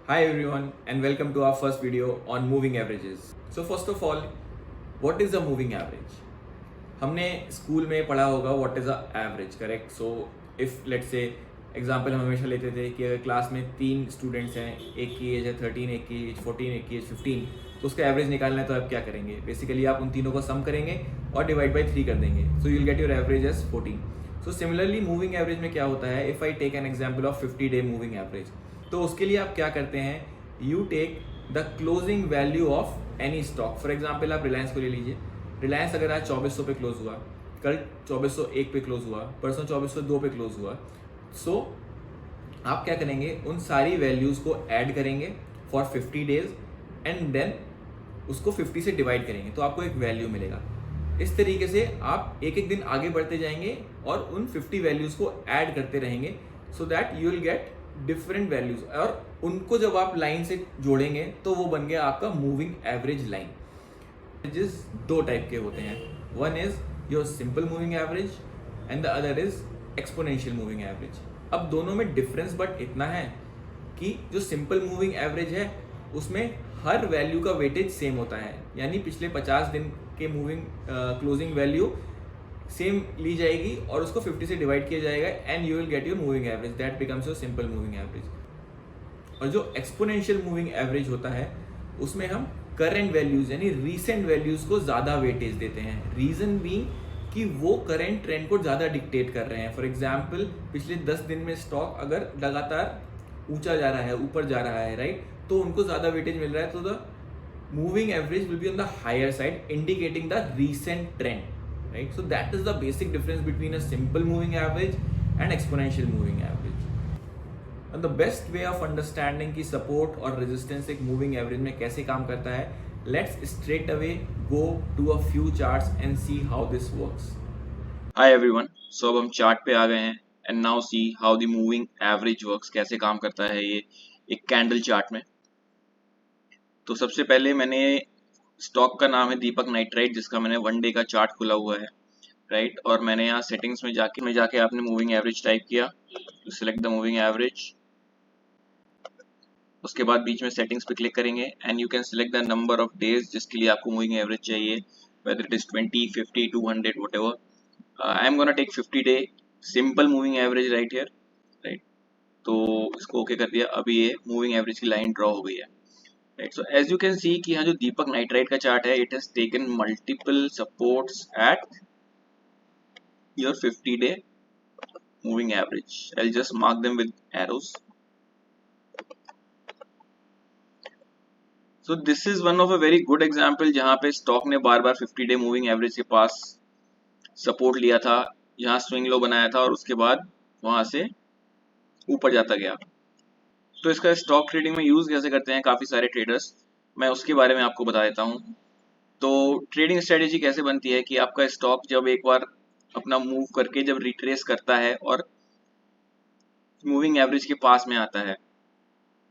Hi everyone and welcome to our first video on moving averages. So first of all, what is a moving average? हमने school में पढ़ा होगा what is a average, correct? So if let's say example हम हमेशा लेते थे कि अगर क्लास में 3 स्टूडेंट्स हैं, एक की एज है 13, एक की एज 14, एक की एज 15, तो उसका एवरेज निकालना है तो आप क्या करेंगे? बेसिकली आप उन तीनों को सम करेंगे और डिवाइड बाई 3 कर देंगे, so you will get your average as 14. So similarly moving average में क्या होता है? If I take an example of 50 day moving average, तो उसके लिए आप क्या करते हैं? You take the closing value of any stock. For example आप रिलायंस को ले लीजिए. रिलायंस अगर आज 2400 पे क्लोज हुआ, कल 2401 पे क्लोज हुआ, परसों 2402 पे क्लोज हुआ, सो आप क्या करेंगे? उन सारी वैल्यूज को ऐड करेंगे फॉर 50 डेज एंड देन उसको 50 से डिवाइड करेंगे तो आपको एक वैल्यू मिलेगा. इस तरीके से आप एक एक दिन आगे बढ़ते जाएंगे और उन 50 वैल्यूज को ऐड करते रहेंगे so that you will get different values, और उनको जब आप लाइन से जोड़ेंगे तो वो बन गया आपका मूविंग एवरेज लाइन. एवरेजेस दो टाइप के होते हैं. One is your simple moving average and the other is exponential moving average. अब दोनों में डिफरेंस बट इतना है कि जो सिंपल मूविंग एवरेज है उसमें हर वैल्यू का वेटेज सेम होता है, यानी पिछले 50 दिन के मूविंग क्लोजिंग वैल्यू सेम ली जाएगी और उसको 50 से डिवाइड किया जाएगा and you will get your moving average. That becomes your simple moving average. और जो एक्सपोनेंशियल मूविंग एवरेज होता है उसमें हम करंट वैल्यूज यानी रीसेंट वैल्यूज को ज़्यादा वेटेज देते हैं. रीज़न बीइंग कि वो करंट ट्रेंड को ज़्यादा डिक्टेट कर रहे हैं. फॉर एग्जाम्पल पिछले 10 दिन में स्टॉक अगर लगातार ऊंचा जा रहा है, ऊपर जा रहा है, राइट, तो उनको ज़्यादा वेटेज मिल रहा है, तो the moving average will be on the higher side indicating the recent trend, right. So that is the basic difference between a simple moving average and exponential moving average. And the best way of understanding कि support और resistance एक moving average में कैसे काम करता है, let's straight away go to a few charts and see how this works. Hi everyone, so अब हम चार्ट पे आ गए हैं and now see how the moving average works, कैसे काम करता है ये एक कैंडल चार्ट में. तो सबसे पहले मैंने स्टॉक का नाम है दीपक नाइट्राइट, जिसका मैंने 1 डे का चार्ट खुला हुआ है, राइट. और मैंने यहाँ सेटिंग्स में जाके आपने मूविंग एवरेज टाइप किया, सिलेक्ट द मूविंग एवरेज. उसके बाद बीच में सेटिंग्स पे क्लिक करेंगे and you can select the number of days जिसके लिए आपको मूविंग एवरेज चाहिए, whether it is 20, 50, 200, whatever. I am gonna take 50 day simple moving average right here, right. तो इसको ओके कर दिया. अभी ये मूविंग एवरेज की लाइन ड्रॉ हो गई है, right. So as you can see कि यहाँ जो दीपक नाइट्राइट का चार्ट है, it has taken multiple supports at your 50 day moving average. I just mark them with arrows. So this is one of a very good example जहां पे stock ने बार बार 50 day moving average के पास support लिया था, यहाँ swing low बनाया था और उसके बाद वहां से ऊपर जाता गया. तो इसका स्टॉक ट्रेडिंग में यूज कैसे करते हैं काफी सारे ट्रेडर्स, मैं उसके बारे में आपको बता देता हूँ. तो ट्रेडिंग स्ट्रेटेजी कैसे बनती है कि आपका स्टॉक जब एक बार अपना मूव करके जब रिट्रेस करता है और मूविंग एवरेज के पास में आता है,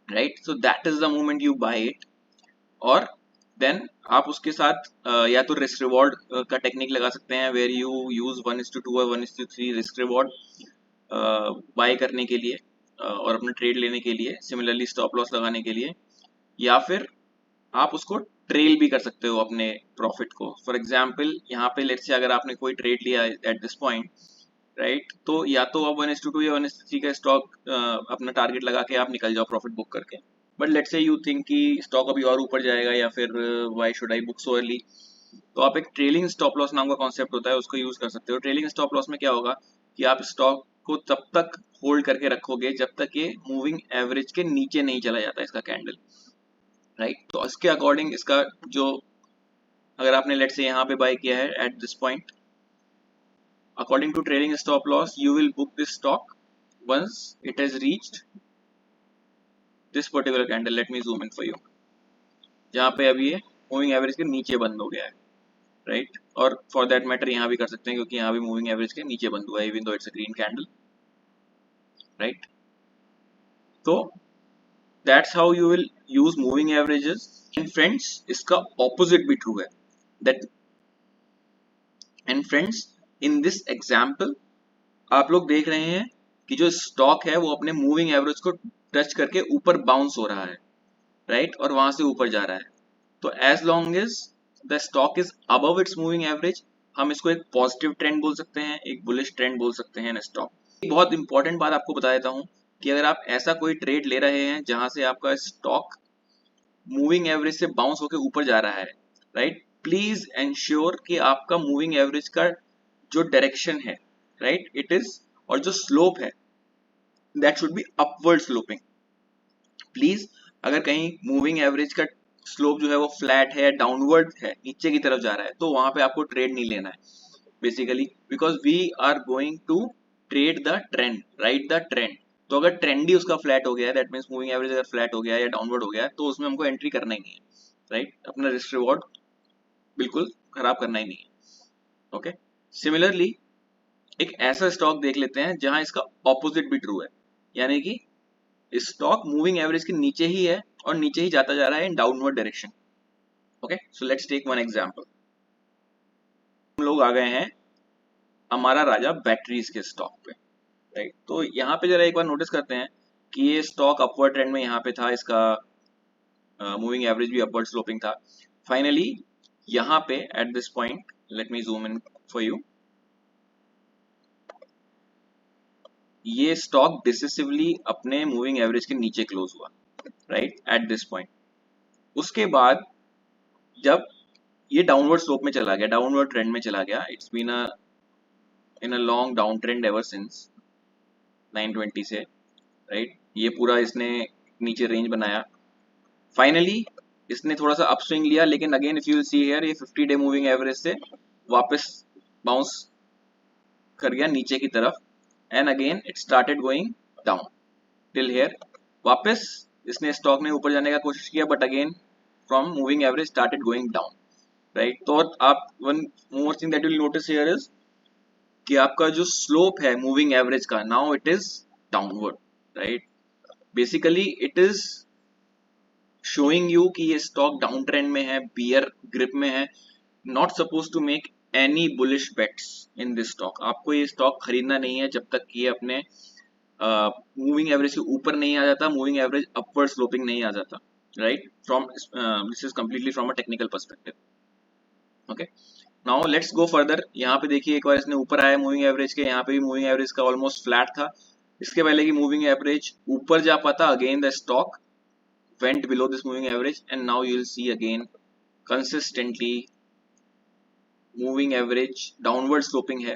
right, so that is the moment you buy it. और देन आप उसके साथ या तो रिस्क रिवॉर्ड का टेक्निक लगा सकते हैं, वेयर यू यूज 1:2 और 1:3 रिस्क रिवॉर्ड बाय करने के लिए और अपना ट्रेड लेने के लिए, सिमिलरली स्टॉप लॉस लगाने के लिए. या फिर आप उसको ट्रेल भी कर सकते हो अपने प्रॉफिट को. फॉर एग्जाम्पल यहाँ पे लेट्स से अगर आपने कोई ट्रेड लिया एट दिस पॉइंट, राइट, तो या तो आप 1:2 या 1:3 का स्टॉक अपना टारगेट लगा के आप निकल जाओ प्रॉफिट बुक करके. But let's say you think कि स्टॉक अभी और ऊपर जाएगा या फिर why should I book so early, तो आप एक ट्रेलिंग स्टॉप लॉस नाम का कॉन्सेप्ट होता है, उसको यूज कर सकते हो. ट्रेलिंग स्टॉप लॉस में क्या होगा कि आप स्टॉक को तब तक होल्ड करके रखोगे जब तक ये मूविंग एवरेज के नीचे नहीं चला जाता इसका कैंडल, राइट. तो इसके अकॉर्डिंग इसका जो, अगर आपने लेट से यहाँ पे बाय किया है at this point, according to trailing stop loss you will book this stock once it has reached this particular candle. Let me zoom in for you, जहाँ पे अभी ये मूविंग एवरेज के नीचे बंद हो गया है, राइट. और फॉर दैट मैटर यहाँ भी कर सकते हैं क्योंकि यहाँ भी मूविंग एवरेज के नीचे बंद हुआ है, even though it's a green candle, right. तो that's how you will use moving averages. And friends इसका ऑपोजिट भी ट्रू है, that and friends in this example आप लोग देख रहे हैं कि जो स्टॉक है वो अपने मूविंग एवरेज को टच करके ऊपर बाउंस हो रहा है, राइट, और वहां से ऊपर जा रहा है, तो as long as the stock is above its moving average, हम इसको एक पॉजिटिव ट्रेंड बोल सकते हैं, एक बुलिश ट्रेंड बोल सकते हैं इन स्टॉक। एक बहुत इंपॉर्टेंट बात आपको बता देता हूँ कि अगर आप ऐसा कोई ट्रेड ले रहे हैं जहां से आपका स्टॉक मूविंग एवरेज से बाउंस होकर ऊपर जा रहा है, राइट, प्लीज एंश्योर कि आपका मूविंग एवरेज का जो डायरेक्शन है, राइट, इट इज, और जो स्लोप है that should be upward sloping. Please, अगर कहीं मूविंग एवरेज का स्लोप जो है वो फ्लैट है, डाउनवर्ड है, नीचे की तरफ जा रहा है, तो वहां पे आपको ट्रेड नहीं लेना है basically, because we are going to trade the trend, right, the trend. तो अगर ट्रेंड ही उसका फ्लैट हो गया है, दैट मीन्स मूविंग एवरेज अगर फ्लैट हो गया है या डाउनवर्ड हो गया है, तो उसमें हमको एंट्री करना ही नहीं है, राइट, अपना रिस्क रिवॉर्ड बिल्कुल खराब करना ही नहीं है। ओके, सिमिलरली एक ऐसा स्टॉक देख लेते हैं जहां इसका ऑपोजिट भी ट्रू है, यानी कि स्टॉक मूविंग एवरेज के नीचे ही है और नीचे ही जाता जा रहा है in downward direction. Okay, so let's take one example. हम लोग आ गए हैं हमारा राजा बैटरीज के स्टॉक पे, राइट। तो यहाँ पे जरा एक बार नोटिस करते हैं कि ये स्टॉक अपवर्ड ट्रेंड में यहाँ पे था, इसका मूविंग एवरेज भी अपवर्ड स्लोपिंग था। फाइनली यहाँ पे eight this point, late me zoom in for you, ये स्टॉक डिसिसिवली अपने मूविंग एवरेज के नीचे क्लोज हुआ, राइट, एट दिस पॉइंट। उसके बाद जब ये डाउनवर्ड स्लोप में चला गया, डाउनवर्ड ट्रेंड में चला गया, it's been a in a long down trend ever since 920 से, राइट, ये पूरा इसने नीचे रेंज बनाया। फाइनली इसने थोड़ा सा अपस्विंग लिया, लेकिन again if you see here, ये 50 डे मूविंग एवरेज से वापस बाउंस कर गया नीचे की तरफ, and again it started going down till here. वापस इसने स्टॉक ने ऊपर जाने का कोशिश किया, but again from moving average started going down, right. तो आप one more thing that you will notice here is कि आपका जो स्लोप है मूविंग एवरेज का, now it is downward, right. Basically it is showing you कि ये stock down trend में है, बियर ग्रिप में है, not suppose to make any bullish bets in this stock. आपको ये स्टॉक खरीदना नहीं है जब तक कि ये अपने मूविंग एवरेज के ऊपर नहीं आ जाता, मूविंग एवरेज अपवर्ड स्लोपिंग नहीं आ जाता, right, from this is completely from a technical perspective. Okay, now let's go further. यहाँ पे देखिए एक बार इसने ऊपर आया मूविंग एवरेज के, यहाँ पे भी मूविंग एवरेज का ऑलमोस्ट फ्लैट था, इसके पहले की मूविंग एवरेज ऊपर जा पाता, again the stock went below this moving average, and now you will see again consistently moving average downward sloping है,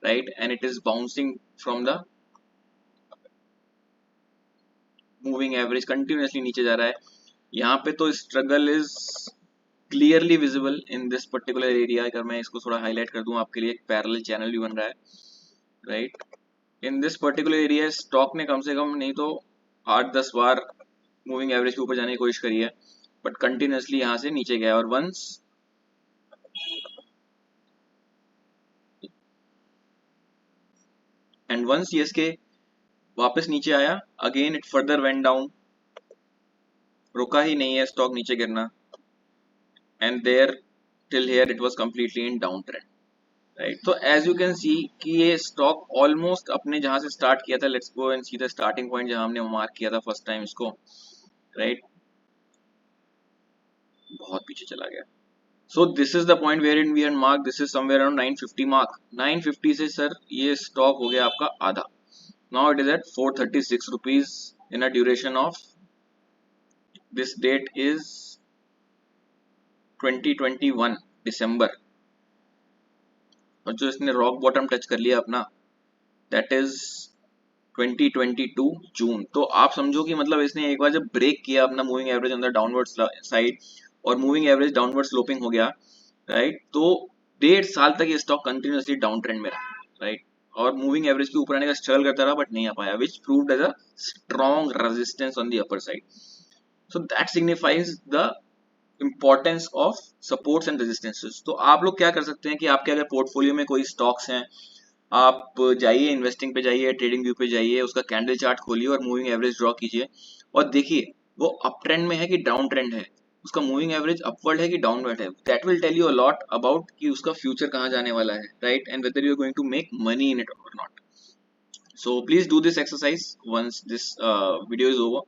right, and it is bouncing from the moving average continuously नीचे जा रहा है। यहाँ पे तो struggle is clearly visible in this particular area। अगर मैं इसको थोड़ा हाईलाइट कर दूं आपके लिए, एक पैरेलल चैनल भी बन रहा है, right. In this particular area stock ने कम से कम नहीं तो 8-10 बार मूविंग एवरेज के ऊपर जाने की कोशिश करी है, बट कंटिन्यूसली यहाँ से नीचे गया, और वंस ये इसके वापस नीचे आया, again it further went down, रुका ही नहीं है स्टॉक नीचे गिरना, and there till here it was completely in down trend, right. तो एज यू कैन सी कि ये स्टॉक ऑलमोस्ट अपने जहां से स्टार्ट किया था, let's go and see the starting point जहां हमने मार्क किया था फर्स्ट टाइम इसको, राइट, बहुत पीछे चला गया। So this is the point wherein we had marked, this is somewhere around 950 mark, 950 से सर ये स्टॉक हो गया आपका आधा, now it is at 436 rupees in a duration of, this date is 2021 December, और जो इसने रॉक बॉटम टच कर लिया अपना, that is 2022 जून। तो आप समझो कि मतलब इसने एक बार जब ब्रेक किया अपना moving average on the downward side, और मूविंग एवरेज डाउनवर्ड स्लोपिंग हो गया, राइट, तो 1.5 साल तक ये स्टॉक कंटिन्यूसली डाउन ट्रेंड में रहा, राइट, और मूविंग एवरेज के ऊपर आने का स्ट्रगल करता रहा, बट नहीं आ पाया, which proved as a strong resistance on the upper side. So that signifies the importance of supports and resistances. तो आप लोग क्या कर सकते हैं कि आपके अगर पोर्टफोलियो में कोई स्टॉक्स हैं, आप जाइए इन्वेस्टिंग पे जाइए, ट्रेडिंग व्यू पे जाइए, उसका कैंडल चार्ट खोलिए और मूविंग एवरेज ड्रॉ कीजिए, और देखिए वो अप ट्रेंड में है कि डाउन ट्रेंड है, उसका मूविंग एवरेज अपवर्ड है कि डाउनवर्ड है। That will tell you a lot about कि उसका फ्यूचर कहाँ जाने वाला है, right, and whether you are going to make money in it और not. So please do this exercise once this video is over,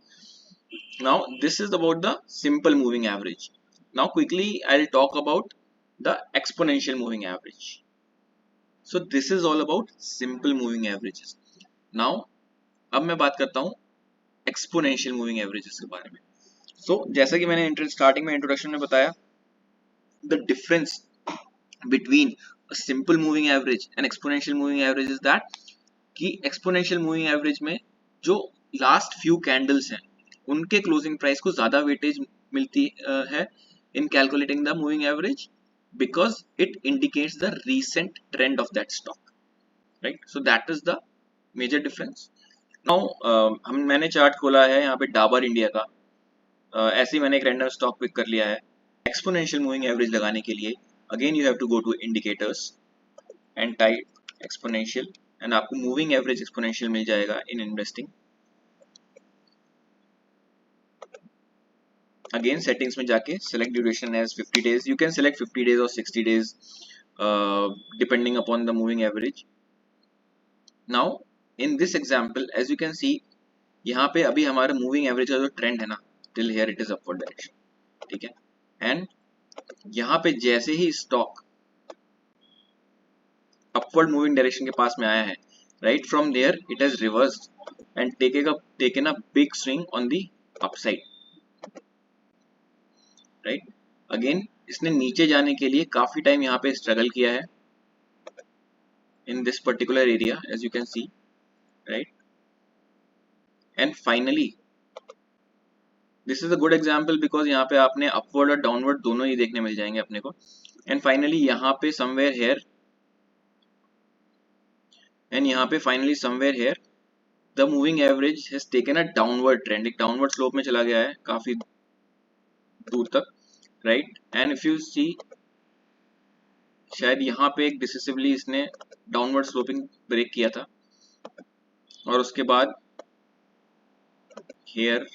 Now this is about the simple moving average. Now quickly I'll talk about the exponential moving average. So this is all about simple moving averages. Now अब मैं बात करता हूँ exponential moving averages के बारे में. सो जैसा कि मैंने स्टार्टिंग में इंट्रोडक्शन में बताया, the difference between a simple moving average and exponential moving average is that कि exponential moving average में जो last few candles हैं उनके closing price को ज़्यादा weightage मिलती है in calculating the moving average because it indicates the recent trend of that stock, right? So that is the major difference. Now मैंने chart खोला है यहाँ पे डाबर इंडिया का. ऐसे ही मैंने एक रैंडम स्टॉक पिक कर लिया है. एक्सपोनेंशियल मूविंग एवरेज लगाने के लिए again you have to go to indicators and type exponential and आपको मूविंग एवरेज एक्सपोनेंशियल मिल जाएगा इन इन्वेस्टिंग. अगेन सेटिंग्स में जाके select duration as 50 days. You can select 50 days और 60 days depending upon the moving average. Now in this example as you can see यहाँ पे अभी हमारा मूविंग एवरेज का जो ट्रेंड है ना, till here it is upward direction, ठीक है. एंड यहाँ पे जैसे ही स्टॉक अपवर्ड मूविंग डायरेक्शन के पास में आया है, right from there it has reversed and taken a big swing on the upside, right. Again इसने नीचे जाने के लिए काफी टाइम यहाँ पे स्ट्रगल किया है in this particular area as you can see, right. And finally this is a good example because यहाँ पे आपने अपवर्ड और डाउनवर्ड दोनों ही देखने मिल जाएंगे अपने को. एंड फाइनली यहाँ पे समवेयर हेयर एंड यहाँ पे finally somewhere here the moving average has taken a downward trend. एक डाउनवर्ड स्लोप में चला गया है काफी दूर तक, right. And if you see शायद यहाँ पे एक डिसिसिवली इसने डाउनवर्ड स्लोपिंग ब्रेक किया था और उसके बाद हेयर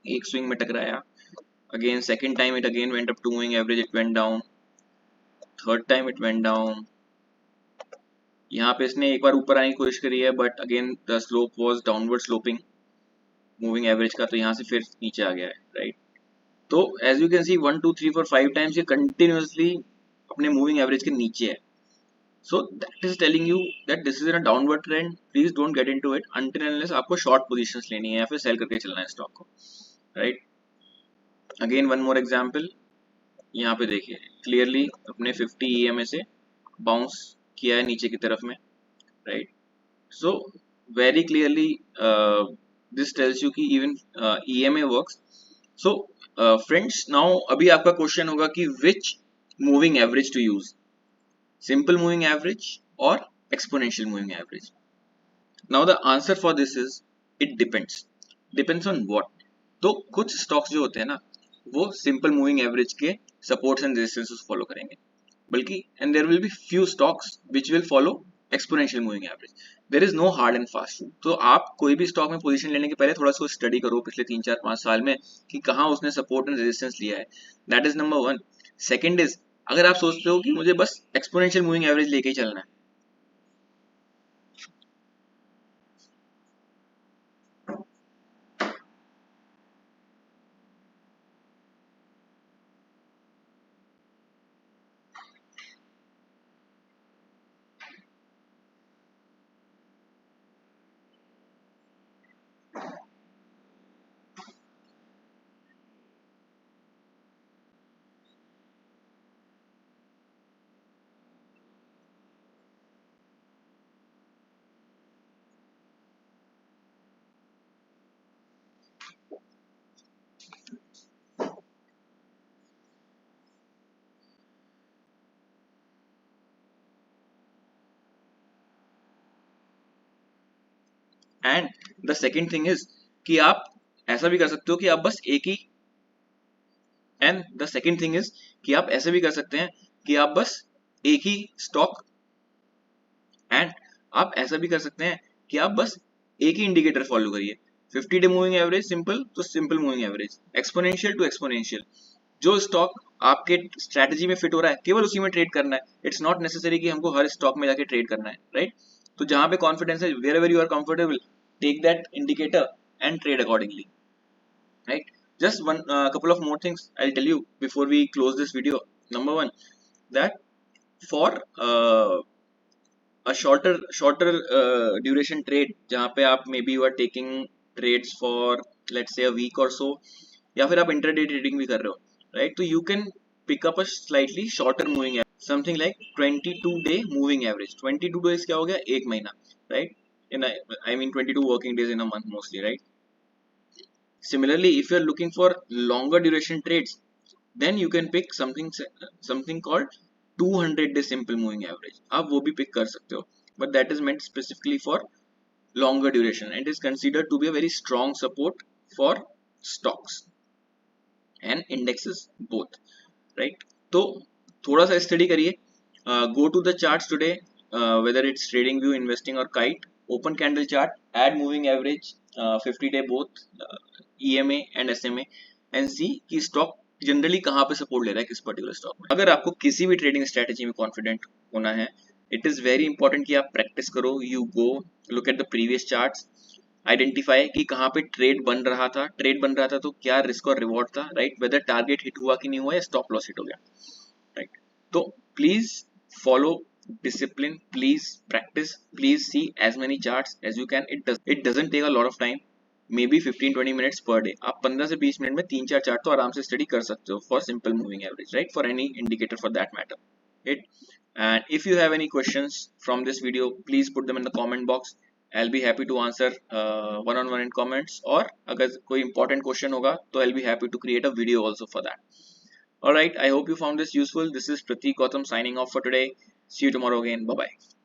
एक स्विंग में टकराया. Again second time it again went up to moving average, it went down. Third time it went down. यहाँ पे इसने एक बार ऊपर आने की कोशिश करी है but again the slope was downward sloping moving average का, तो यहाँ से फिर नीचे आ गया है, राइट. तो as you can see 1 2 3 4 5 times ये कंटिन्यूअसली अपने मूविंग एवरेज के नीचे है. So that is telling you that this is in a downward trend. Please don't get into it until unless आपको शॉर्ट पोजीशंस लेनी है या फिर सेल करके चलना है स्टॉक को, right. Again one more example. यहाँ पे देखिए क्लियरली अपने 50 EMA से बाउंस किया है नीचे की तरफ में, right. So very clearly this tells you कि even EMA works. So friends now अभी आपका क्वेश्चन होगा कि which moving average to use, simple moving average और exponential moving average. Now the answer for this is it depends on what. तो कुछ stocks जो होते हैं ना वो सिंपल मूविंग एवरेज के सपोर्ट्स एंड रेजिस्टेंसेस फॉलो करेंगे, बल्कि and there will be few stocks which will follow exponential moving average. There is no hard and fast rule. तो आप कोई भी स्टॉक में पोजीशन लेने के पहले थोड़ा सा स्टडी करो पिछले 3 4 5 साल में कि कहाँ उसने सपोर्ट एंड रेजिस्टेंस लिया है. That is number 1. Second is अगर आप सोचते हो कि मुझे बस एक्सपोनेंशियल मूविंग एवरेज लेके ही चलना है, and the second thing is कि आप ऐसा भी कर सकते हो कि आप बस एक ही and the second thing is कि आप ऐसे भी कर सकते हैं कि आप बस एक ही स्टॉक एंड आप ऐसा भी कर सकते हैं कि आप बस एक ही इंडिकेटर फॉलो करिए. 50 डे मूविंग एवरेज सिंपल तो simple moving average, exponential to exponential. जो स्टॉक आपके स्ट्रेटजी में फिट हो रहा है केवल उसी में ट्रेड करना है. इट्स नॉट नेसेसरी कि हमको हर स्टॉक में जाके ट्रेड करना है, राइट. तो जहां पे कॉन्फिडेंस है, wherever you are comfortable, take that indicator and trade accordingly. right? Just one couple of more things I'll tell you before we close this video. Number one, that for a shorter duration trade, जहाँ पे आप maybe you are taking trades for let's say a week or so, या फिर आप intraday trading भी कर रहे हो, right? तो you can pick up a slightly shorter moving average, something like 22-day moving average. 22 days क्या हो गया, एक महीना, right? I mean 22 working days in a month mostly, right? Similarly, if you are looking for longer duration trades, then you can pick something called 200-day simple moving average. आप वो भी pick कर सकते हो, but that is meant specifically for longer duration and is considered to be a very strong support for stocks and indexes both, right? तो थोड़ा सा study करिए, go to the charts today, whether it's TradingView, investing or kite, open candle chart, add moving average, 50-day both, EMA and SMA, and see कि stock generally कहाँ पे support ले रहा है किस पर्टिकुलर स्टॉक में. अगर आपको किसी भी ट्रेडिंग स्ट्रेटेजी में कॉन्फिडेंट होना है, इट इज वेरी इंपॉर्टेंट कि आप प्रैक्टिस करो. You go look at the previous charts, identify कि कहाँ पे ट्रेड बन रहा था तो क्या रिस्क और रिवॉर्ड था, राइट? वेदर टारगेट हिट हुआ कि नहीं हुआ या स्टॉप लॉस हिट हो गया, राइट? तो please follow discipline, please practice, please see as many charts as you can. It doesn't take a lot of time, maybe 15-20 minutes per day. आप 15 से 20 मिनट में 3-4 चार्ट तो आराम से स्टडी कर सकते हो for simple moving average, right? For any indicator for that matter, right? And if you have any questions from this video, please put them in the comment box. I'll be happy to answer one-on-one in comments, or अगर कोई important question होगा तो I'll be happy to create a video also for that. Alright, I hope you found this useful. This is Pratik Gautam signing off for today. See you tomorrow again. Bye bye.